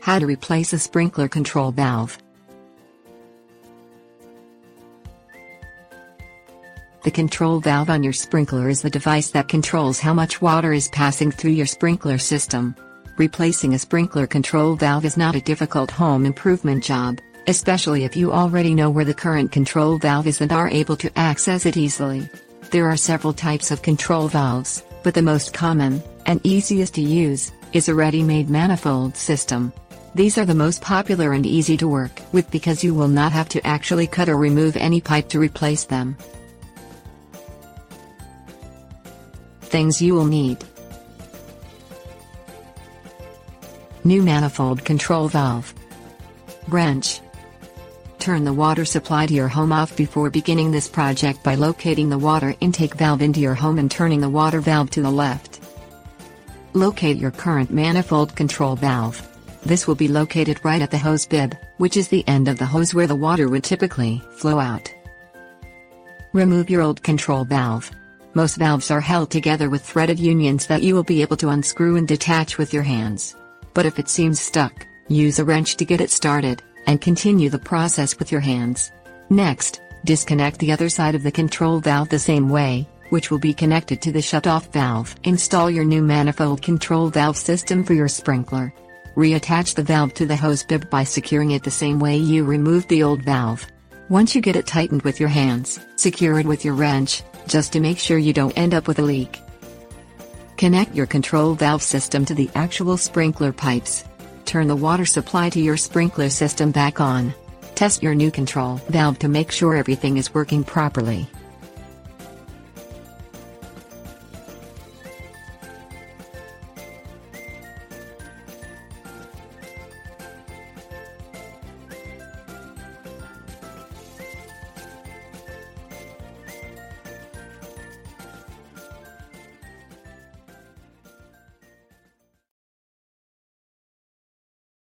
How to replace a sprinkler control valve. The control valve on your sprinkler is the device that controls how much water is passing through your sprinkler system. Replacing a sprinkler control valve is not a difficult home improvement job, especially if you already know where the current control valve is and are able to access it easily. There are several types of control valves, but the most common, and easiest to use, is a ready-made manifold system. These are the most popular and easy to work with because you will not have to actually cut or remove any pipe to replace them. Things you will need: new manifold control valve, wrench. Turn the water supply to your home off before beginning this project by locating the water intake valve into your home and turning the water valve to the left. Locate your current manifold control valve. This will be located right at the hose bib, which is the end of the hose where the water would typically flow out. Remove your old control valve. Most valves are held together with threaded unions that you will be able to unscrew and detach with your hands. But if it seems stuck, use a wrench to get it started, and continue the process with your hands. Next, disconnect the other side of the control valve the same way, which will be connected to the shutoff valve. Install your new manifold control valve system for your sprinkler. Reattach the valve to the hose bib by securing it the same way you removed the old valve. Once you get it tightened with your hands, secure it with your wrench, just to make sure you don't end up with a leak. Connect your control valve system to the actual sprinkler pipes. Turn the water supply to your sprinkler system back on. Test your new control valve to make sure everything is working properly.